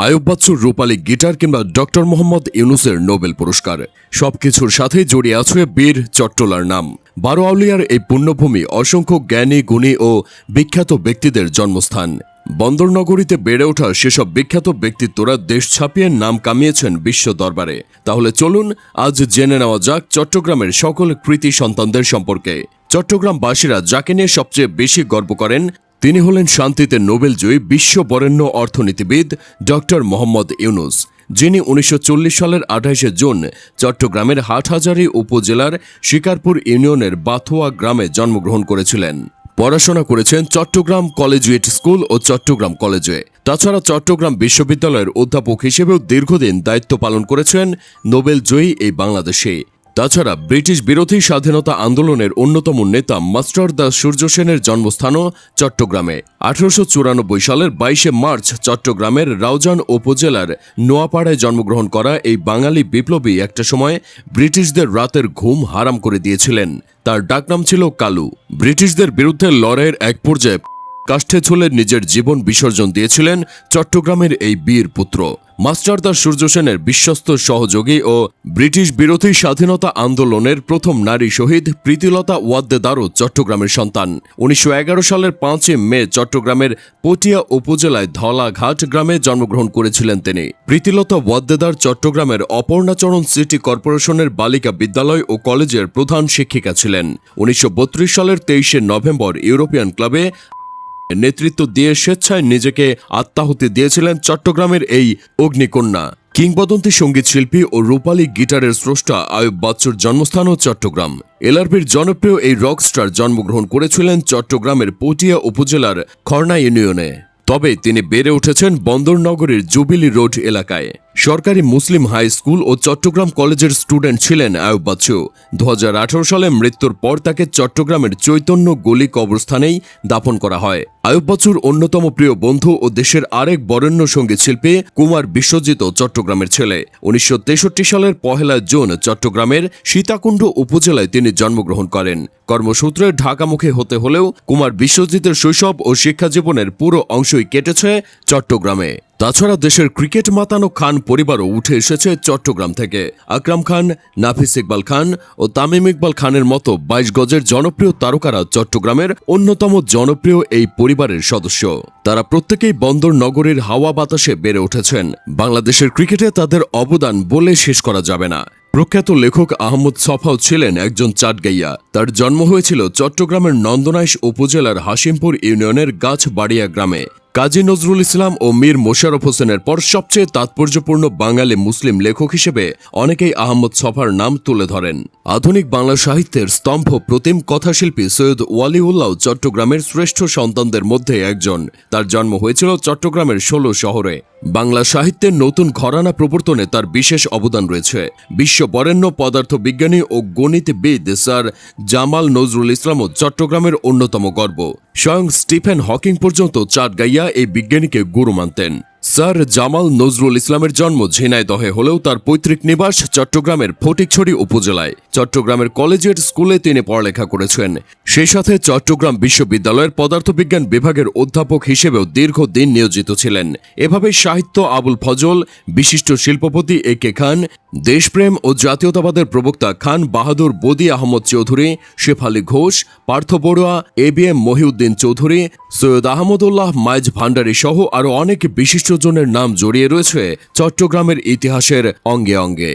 আয়ুব বাচ্চুর রূপালী guitar কিংবা doctor Mohammad ইউনুসের Nobel পুরস্কার, সবকিছুর সাথেই জড়িয়ে আছে বীর চট্টলার নাম। 12 আউলিয়ার এই পুণ্যভূমি অসংখ্য জ্ঞানী, গুণী ও বিখ্যাত ব্যক্তিদের জন্মস্থান। বন্দরনগরীতে বেড়ে ওঠা সেসব বিখ্যাত ব্যক্তিত্বরা দেশ ছাপিয়ে নাম কামিয়েছেন বিশ্ব দরবারে। তাহলে চলুন আজ জেনে নেওয়া যাক চট্টগ্রামের সকল কৃতি সন্তানদের সম্পর্কে। চট্টগ্রামবাসীরা যাকে নিয়ে সবচেয়ে বেশি গর্ব করেন তিনি হলেন শান্তিতে নোবেলজয়ী বিশ্ববরেণ্য অর্থনীতিবিদ ডক্টর মোহাম্মদ ইউনুস, যিনি 1940 সালের 28শে জুন চট্টগ্রামের হাটহাজারী উপজেলার শিকারপুর ইউনিয়নের বাথুয়া গ্রামে জন্মগ্রহণ করেছিলেন। পড়াশোনা করেছেন চট্টগ্রাম কলেজিয়েট স্কুল ও চট্টগ্রাম কলেজে। তাছাড়া চট্টগ্রাম বিশ্ববিদ্যালয়ের অধ্যাপক হিসেবেও দীর্ঘদিন দায়িত্ব পালন করেছেন নোবেলজয়ী এই বাংলাদেশে। তাছাড়া ব্রিটিশ বিরোধী স্বাধীনতা আন্দোলনের অন্যতম নেতা মাস্টার দা সূর্য সেনের জন্মস্থানও চট্টগ্রামে। 1894 সালের 22শে মার্চ চট্টগ্রামের রাউজান উপজেলার নোয়াপাড়ায় জন্মগ্রহণ করা এই বাঙালি বিপ্লবী একটা সময় ব্রিটিশদের রাতের ঘুম হারাম করে দিয়েছিলেন। তার ডাকনাম ছিল কালু। ব্রিটিশদের বিরুদ্ধে লড়াইয়ের এক পর্যায়ে কাষ্ঠে ঝুলে নিজের জীবন বিসর্জন দিয়েছিলেন চট্টগ্রামের এই বীর পুত্র। মাস্টার দা সূর্য সেনের বিশ্বস্ত সহযোগী ও ব্রিটিশ বিরোধী স্বাধীনতা আন্দোলনের প্রথম নারী শহীদ প্রীতিলতা ওয়াদ্দেদারও চট্টগ্রামের সন্তান। 1911 সালের 5 মে চট্টগ্রামের পটিয়া উপজেলায় ধলাঘাট গ্রামে জন্মগ্রহণ করেছিলেন তিনি। প্রীতিলতা ওয়াদ্দেদার চট্টগ্রামের অপর্ণাচরণ সিটি কর্পোরেশনের বালিকা বিদ্যালয় ও কলেজের প্রধান শিক্ষিকা ছিলেন। 1932 সালের 23শে নভেম্বর ইউরোপিয়ান ক্লাবে নেতৃত্ব দিয়ে স্বেচ্ছায় নিজেকে আত্মাহুতি দিয়েছিলেন চট্টগ্রামের এই অগ্নিকন্যা। কিংবদন্তি সঙ্গীত শিল্পী ও রূপালী গিটারের স্রষ্টা আয়ুব বাচ্চুর জন্মস্থানও চট্টগ্রাম। এলআরবির জনপ্রিয় এই রকস্টার জন্মগ্রহণ করেছিলেন চট্টগ্রামের পটিয়া উপজেলার খর্না ইউনিয়নে। তবে তিনি বেড়ে উঠেছেন বন্দরনগরীর জুবিলি রোড এলাকায়। সরকারি মুসলিম হাই স্কুল ও চট্টগ্রাম কলেজের স্টুডেন্ট ছিলেন আয়ুব বাচ্চু। 2018 সালে মৃত্যুর পর তাকে চট্টগ্রামের চৈতন্য গলি কবরস্থানেই দাফন করা হয়। আয়ুব বাচ্চুর অন্যতম প্রিয় বন্ধু ও দেশের আরেক বরেণ্য সঙ্গীত শিল্পী কুমার বিশ্বজিৎ চট্টগ্রামের ছেলে। 1963 সালের 1 জুন চট্টগ্রামের সীতাকুণ্ড উপজেলায় তিনি জন্মগ্রহণ করেন। কর্মসূত্রে ঢাকামুখী হতে হলেও কুমার বিশ্বজিতের শৈশব ও শিক্ষাজীবনের পুরো অংশই কেটেছে চট্টগ্রামে। তাছাড়া দেশের ক্রিকেট মাতানো খান পরিবারও উঠে এসেছে চট্টগ্রাম থেকে। আকরাম খান, নাফিস ইকবাল খান ও তামিম ইকবাল খানের মতো 22 গজের জনপ্রিয় তারকারা চট্টগ্রামের অন্যতম জনপ্রিয় এই পরিবারের সদস্য। তারা প্রত্যেকেই বন্দর নগরীর হাওয়া বাতাসে বেড়ে উঠেছেন। বাংলাদেশের ক্রিকেটে তাদের অবদান বলে শেষ করা যাবে না। প্রখ্যাত লেখক আহমদ ছফাও ছিলেন একজন চাটগাইয়া। তার জন্ম হয়েছিল চট্টগ্রামের নন্দনাইশ উপজেলার হাসিমপুর ইউনিয়নের গাছবাড়িয়া গ্রামে। কাজী নজরুল ইসলাম ও মীর মোশাররফ হোসেনের পর সবচেয়ে তাৎপর্যপূর্ণ বাঙালি মুসলিম লেখক হিসেবে অনেকেই আহমদ ছফার নাম তুলে ধরেন। আধুনিক বাংলা সাহিত্যের স্তম্ভ প্রতিম কথাশিল্পী সৈয়দ ওয়ালিউল্লাহ চট্টগ্রামের শ্রেষ্ঠ সন্তানদের মধ্যে একজন। তার জন্ম হয়েছিল চট্টগ্রামের 16 শহরে। বাংলা সাহিত্যের নতুন ঘরানা প্রবর্তনে তার বিশেষ অবদান রয়েছে। বিশ্ববরেণ্য পদার্থবিজ্ঞানী ও গণিতবিদ স্যার জামাল নজরুল ইসলামও চট্টগ্রামের অন্যতম গর্ব। স্বয়ং স্টিফেন হকিং পর্যন্ত চাটগাইয়া এই বিজ্ঞানীকে গুরু মানতেন। স্যার জামাল নজরুল ইসলামের জন্ম ঝিনাইদহে হলেও তার পৈতৃক নিবাস চট্টগ্রামের ফটিকছড়ি উপজেলায়। চট্টগ্রামের কলেজিয়েট স্কুলে তিনি পড়ালেখা করেছেন। সেই সাথে চট্টগ্রাম বিশ্ববিদ্যালয়ের পদার্থবিজ্ঞান বিভাগের অধ্যাপক হিসেবেও দীর্ঘদিন নিয়োজিত ছিলেন। এভাবে সাহিত্য আবুল ফজল, বিশিষ্ট শিল্পপতি এ.কে খান, দেশপ্রেম ও জাতীয়তাবাদের প্রবক্তা খান বাহাদুর বদি আহমদ চৌধুরী, শেফালি ঘোষ, পার্থ বড়ুয়া, এ.বি.এম মহিউদ্দিন চৌধুরী, সৈয়দ আহমদুল্লাহ মাইজ ভান্ডারী সহ আরও অনেক বিশিষ্টজনের নাম জড়িয়ে রয়েছে চট্টগ্রামের ইতিহাসের অঙ্গে অঙ্গে।